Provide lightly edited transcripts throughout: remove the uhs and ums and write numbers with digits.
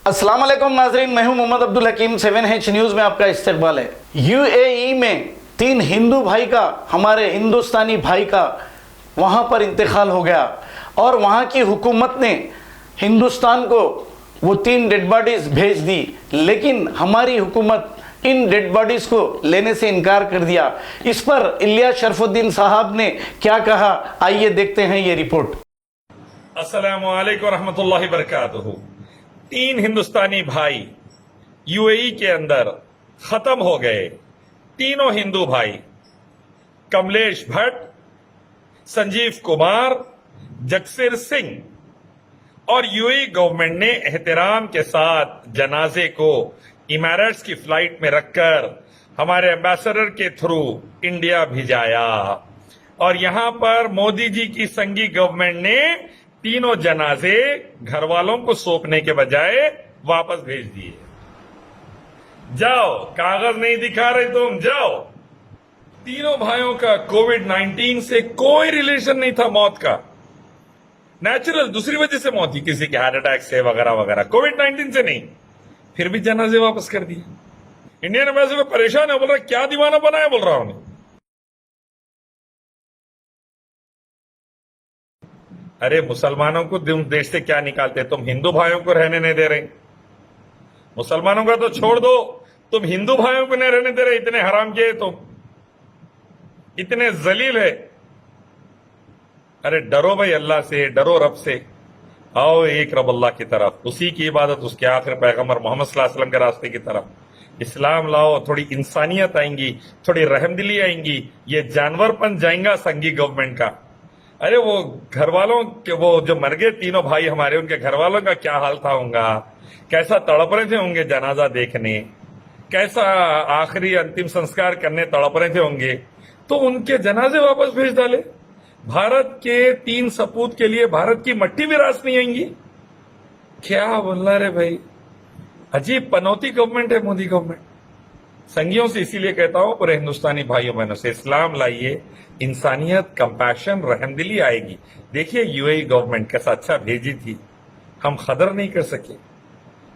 अस्सलाम वालेकुम नाजरीन, मैं हूं मोहम्मद अब्दुल हकीम। 7H न्यूज़ में आपका इस्तकबाल है। UAE में 3 हिंदू भाई का, हमारे हिंदुस्तानी भाई का वहां पर इंतकाल हो गया और वहां की हुकूमत ने हिंदुस्तान को वो 3 डेड बॉडीज भेज दी, लेकिन हमारी हुकूमत इन डेड बॉडीज को लेने से इनकार कर दिया। इस पर इलियास शरफुद्दीन साहब ने क्या कहा, आइए देखते हैं ये रिपोर्ट। अस्सलामु अलैकुम रहमतुल्लाहि बरकातुहू। 3 हिंदुस्तानी भाई UAE के अंदर खत्म हो गए। तीनों हिंदू भाई कमलेश भट्ट, संजीव कुमार, जगसीर सिंह। और UAE गवर्नमेंट ने एहतराम के साथ जनाजे को इमारट्स की फ्लाइट में रखकर हमारे एम्बेसडर के थ्रू इंडिया भिजाया। और यहां पर मोदी जी की संघी गवर्नमेंट ने तीनों जनाजे घर वालों को सौंपने के बजाय वापस भेज दिए। जाओ, कागज नहीं दिखा रहे तुम, जाओ। तीनों भाइयों का कोविड-19 से कोई रिलेशन नहीं था मौत का। नेचुरल दूसरी वजह से मौत थी, किसी के हार्ट अटैक से वगैरह वगैरह, कोविड-19 से नहीं। फिर भी जनाजे वापस कर दिए। इंडियन एम्बेसडर परेशान है, बोल रहा क्या दीवाना बनाया, बोल रहा हूं। अरे मुसलमानों को देश से क्या निकालते, तुम हिंदू भाइयों को रहने नहीं दे रहे। मुसलमानों का तो छोड़ दो, तुम हिंदू भाइयों को नहीं रहने दे रहे। इतने हराम किए तुम, इतने जलील है। अरे डरो भाई अल्लाह से, डरो रब से। आओ एक रब अल्लाह की तरफ, उसी की इबादत, उसके आखिर पैगंबर मोहम्मद सल्लल्लाहु अलैहि वसल्लम के रास्ते की तरफ। इस्लाम लाओ, थोड़ी इंसानियत आएंगी, थोड़ी रहमदिली आएंगी। ये जानवरपन जाएगा संघी गवर्नमेंट का। अरे वो घर वालों के, वो जो मर गए तीनों भाई हमारे, उनके घर वालों का क्या हाल था होगा, कैसा तड़प रहे थे होंगे जनाजा देखने, कैसा आखिरी अंतिम संस्कार करने तड़प रहे थे होंगे। तो उनके जनाजे वापस भेज डाले। भारत के 3 सपूत के लिए भारत की मट्टी भी रास नहीं आएंगी। क्या बोलना रे भाई, अजीब पनौती गवर्नमेंट है मोदी गवर्नमेंट। संघियों से इसीलिए कहता हूं, पूरे हिंदुस्तानी भाइयों बहनों से, इस्लाम लाइए, इंसानियत, कंपैशन, रहमदिली आएगी। देखिए UAE गवर्नमेंट कैसा अच्छा भेजी थी, हम कदर नहीं कर सके।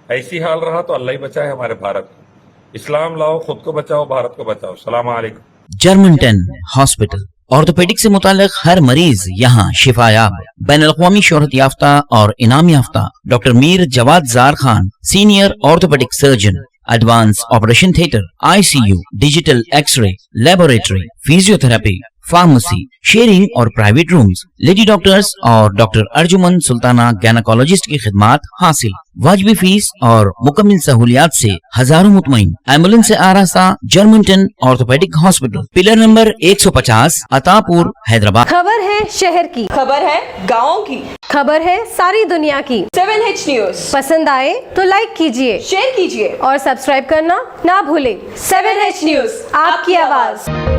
ऐसी हाल रहा तो अल्लाह ही बचाए हमारे भारत को। इस्लाम लाओ, खुद को बचाओ, भारत को बचाओ। सलाम अलैकुम। जर्मन 10 हॉस्पिटल, ऑर्थोपेडिक से मुताल्लिक हर मरीज यहाँ शिफायाब। बैनुल-अक़वामी शोहरत याफ्ता और इनाम याफ्ता doctor Mir Jawad Jar Khan, senior orthopaedic surgeon, advance operation theatre, ICU, digital x-ray, laboratory, physiotherapy, pharmacy, sharing और प्राइवेट रूम्स, लेडी डॉक्टर्स और डॉक्टर अर्जुमन सुल्ताना गायनेकोलॉजिस्ट की खिदमात हासिल। वाजिबी फीस और मुकम्मल सहूलियात से हजारों मुतमईन। एम्बुलेंस से आरास्ता German 10 orthopaedic hospital, pillar number 150, Attapur, Hyderabad. खबर है शहर की, खबर है गाँव की, खबर है सारी दुनिया की। 7H न्यूज़ पसंद आए तो लाइक कीजिए, शेयर कीजिए और सब्सक्राइब करना ना भूलें। 7H न्यूज़, आपकी आवाज।